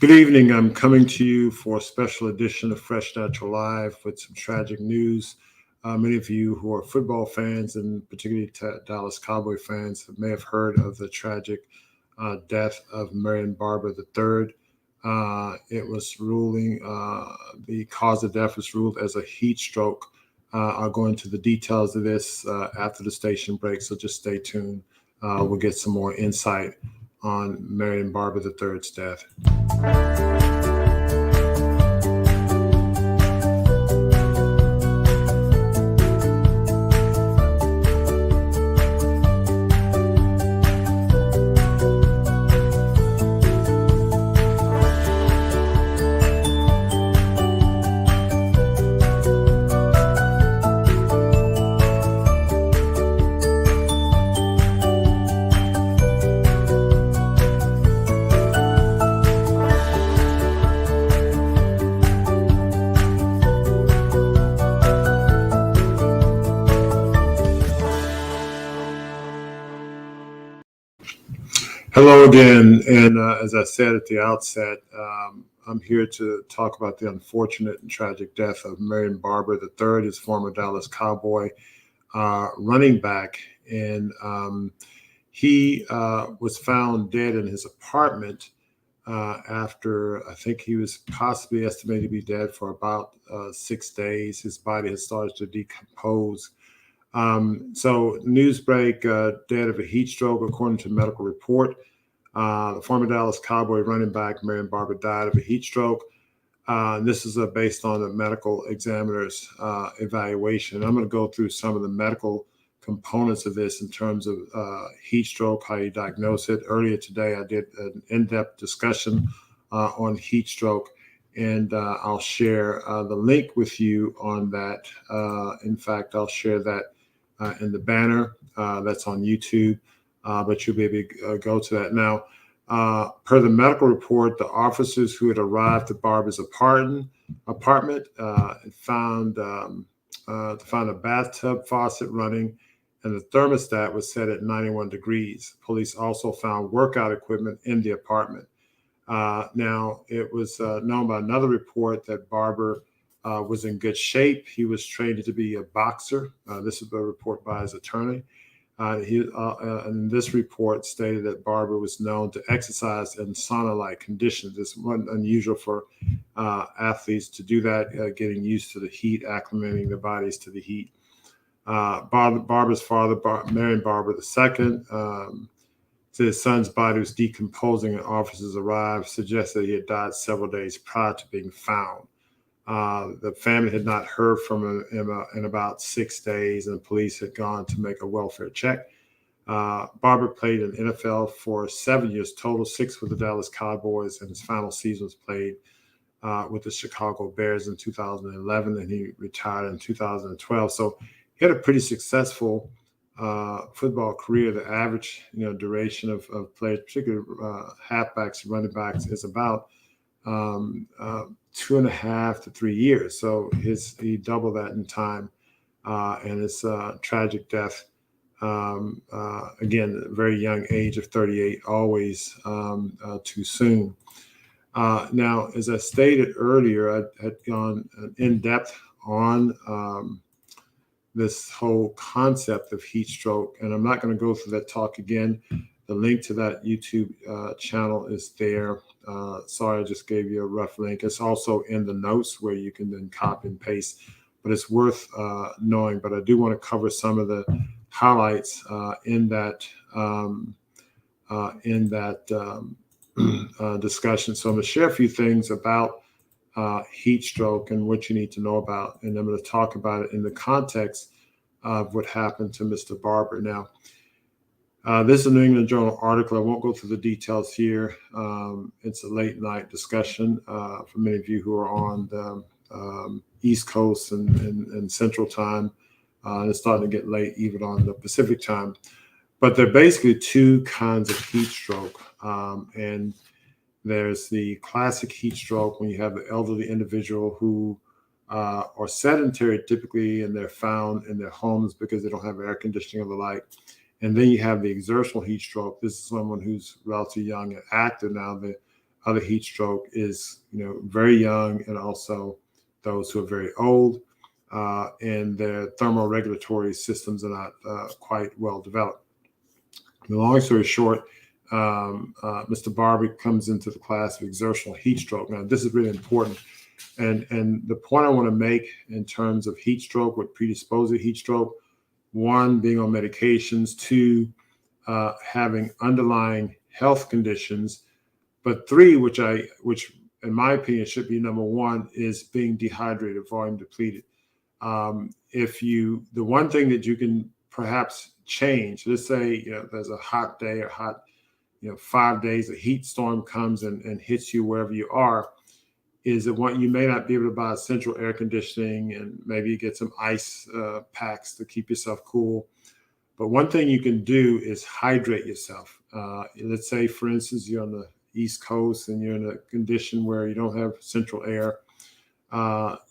Good evening. I'm coming to you for a special edition of Fresh Natural Live with some tragic news. Many of you who are football fans and particularly Dallas Cowboy fans may have heard of the tragic death of Marion Barber III. It was the cause of death was ruled as a heat stroke. I'll go into the details of this after the station break, so just stay tuned. We'll get some more insight on Marion Barber III's death. Hello again, and as I said at the outset, I'm here to talk about the unfortunate and tragic death of Marion Barber III, his former Dallas Cowboy running back, and he was found dead in his apartment after I think he was possibly estimated to be dead for about 6 days. His body had started to decompose. So Newsbreak, dead of a heat stroke, according to a medical report. The former Dallas Cowboy running back, Marion Barber, died of a heat stroke. This is based on the medical examiner's evaluation. I'm going to go through some of the medical components of this in terms of heat stroke, how you diagnose it. Earlier today, I did an in-depth discussion on heat stroke, and I'll share the link with you on that. In fact, I'll share that in the banner that's on YouTube, but you'll be able to go to that. Now, per the medical report, the officers who had arrived at Barber's apartment found a bathtub faucet running, and the thermostat was set at 91 degrees. Police also found workout equipment in the apartment. Now, it was known by another report that Barber was in good shape. He was trained to be a boxer. This is a report by his attorney. And this report stated that Barber was known to exercise in sauna-like conditions. This wasn't unusual for athletes to do that, getting used to the heat, acclimating their bodies to the heat. Barber's father, Marion Barber II, said his son's body was decomposing and officers arrived, suggested that he had died several days prior to being found. The family had not heard from him in about 6 days, and the police had gone to make a welfare check. Barber played in NFL for 7 years total, 6 with the Dallas Cowboys, and his final season was played with the Chicago Bears in 2011, and he retired in 2012. So he had a pretty successful football career. The average duration of play, particularly halfbacks and running backs, is about 2.5 to 3 years. So he doubled that in time, and his tragic death, again, a very young age of 38, always too soon. Now, as I stated earlier, I had gone in depth on this whole concept of heat stroke, and I'm not going to go through that talk again. The link to that YouTube channel is there. Sorry, I just gave you a rough link. It's also in the notes where you can then copy and paste, but it's worth knowing. But I do want to cover some of the highlights in that discussion. So I'm going to share a few things about heat stroke and what you need to know about, and I'm going to talk about it in the context of what happened to Mr. Barber. Now, this is a New England Journal article. I won't go through the details here. It's a late night discussion for many of you who are on the East Coast and Central Time. And it's starting to get late even on the Pacific Time. But there are basically two kinds of heat stroke. And there's the classic heat stroke when you have the elderly individual who are sedentary typically, and they're found in their homes because they don't have air conditioning or the like. And then you have the exertional heat stroke. This is someone who's relatively young and active now. The other heat stroke is, very young, and also those who are very old, and their thermoregulatory systems are not quite well developed. The long story short, Mr. Barber comes into the class of exertional heat stroke. Now, this is really important. And the point I want to make in terms of heat stroke, what predisposes heat stroke: one, being on medications; two, having underlying health conditions; but three, which in my opinion should be number one, is being dehydrated, volume depleted. The one thing that you can perhaps change, let's say there's a hot day or hot 5 days, a heat storm comes and hits you wherever you are, is that you may not be able to buy central air conditioning, and maybe get some ice packs to keep yourself cool. But one thing you can do is hydrate yourself. Let's say, for instance, you're on the East Coast and you're in a condition where you don't have central air.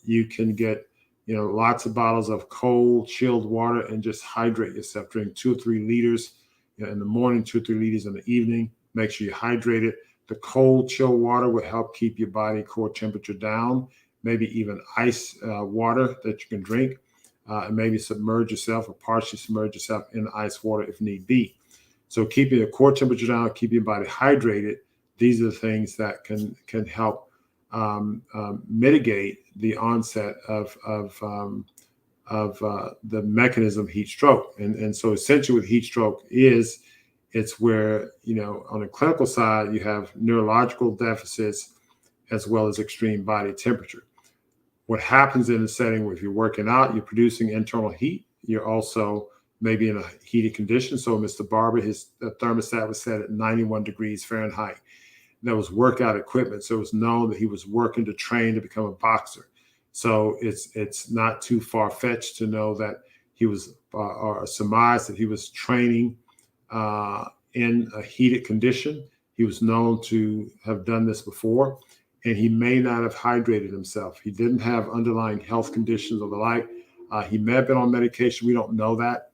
You can get lots of bottles of cold, chilled water and just hydrate yourself. Drink 2 or 3 liters in the morning, 2 or 3 liters in the evening. Make sure you hydrate it. The cold, chill water will help keep your body core temperature down. Maybe even ice water that you can drink, and maybe submerge yourself or partially submerge yourself in ice water if need be. So keeping your core temperature down, keeping your body hydrated, these are the things that can help mitigate the onset of the mechanism of heat stroke. And so essentially with heat stroke it's where, on the clinical side, you have neurological deficits as well as extreme body temperature. What happens in the setting where if you're working out, you're producing internal heat. You're also maybe in a heated condition. So Mr. Barber, his thermostat was set at 91 degrees Fahrenheit. That was workout equipment. So it was known that he was working to train to become a boxer. So it's not too far-fetched to know that he was, or surmise that he was training in a heated condition. He was known to have done this before, and he may not have hydrated himself. He didn't have underlying health conditions or the like. He may have been on medication. We don't know that.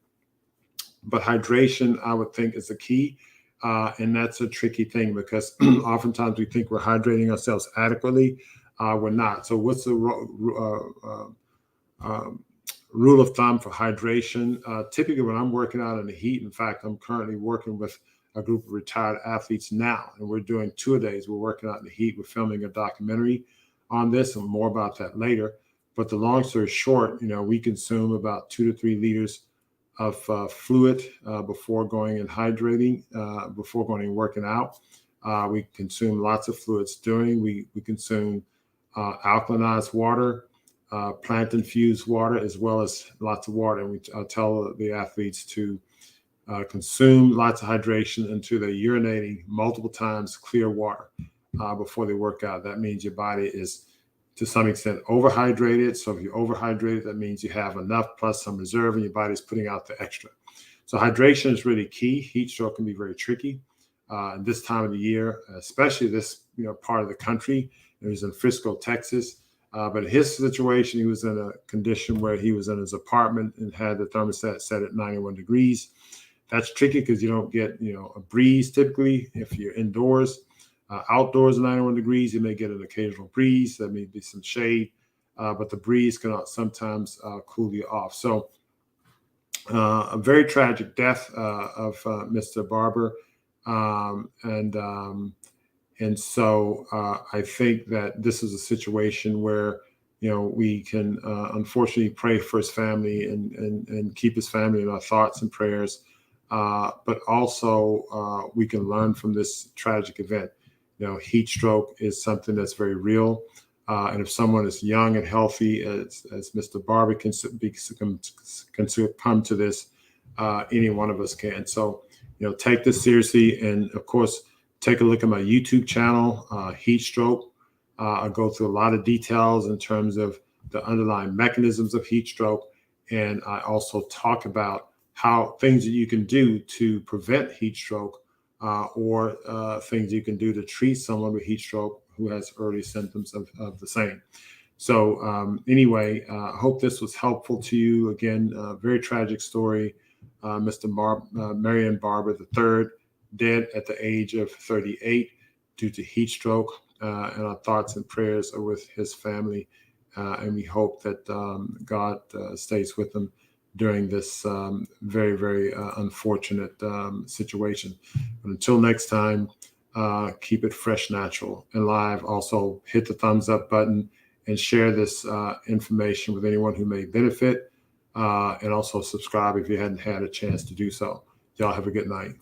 But hydration, I would think, is the key. And that's a tricky thing because oftentimes we think we're hydrating ourselves adequately. We're not. So what's the rule of thumb for hydration? Typically when I'm working out in the heat, in fact, I'm currently working with a group of retired athletes now, and we're doing 2-a-days. We're working out in the heat. We're filming a documentary on this, and more about that later. But the long story short, we consume about 2 to 3 liters of fluid before going and hydrating, before going and working out. We consume lots of fluids during. We consume alkalinized water, plant-infused water, as well as lots of water. And we tell the athletes to consume lots of hydration until they're urinating multiple times clear water before they work out. That means your body is, to some extent, overhydrated. So if you're overhydrated, that means you have enough plus some reserve and your body's putting out the extra. So hydration is really key. Heat stroke can be very tricky this time of the year, especially this part of the country. He was in Frisco, Texas. But in his situation, he was in a condition where he was in his apartment and had the thermostat set at 91 degrees. That's tricky because you don't get a breeze typically if you're indoors. Outdoors at 91 degrees, you may get an occasional breeze. There may be some shade, but the breeze can sometimes cool you off. So a very tragic death of Mr. Barber. And so I think that this is a situation where, we can unfortunately pray for his family and keep his family in our thoughts and prayers. But also we can learn from this tragic event. Heat stroke is something that's very real. And if someone is young and healthy, as Mr. Barber can come to this, any one of us can. So, take this seriously. And of course, take a look at my YouTube channel, Heat Stroke. I go through a lot of details in terms of the underlying mechanisms of heat stroke. And I also talk about how things that you can do to prevent heat stroke, or things you can do to treat someone with heat stroke who has early symptoms of the same. So anyway, I hope this was helpful to you. Again, very tragic story. Marion Barber III, dead at the age of 38 due to heat stroke. And our thoughts and prayers are with his family. And we hope that God stays with them during this very, very unfortunate situation. But until next time, keep it fresh, natural, and live. Also, hit the thumbs up button and share this information with anyone who may benefit. And also subscribe if you hadn't had a chance to do so. Y'all have a good night.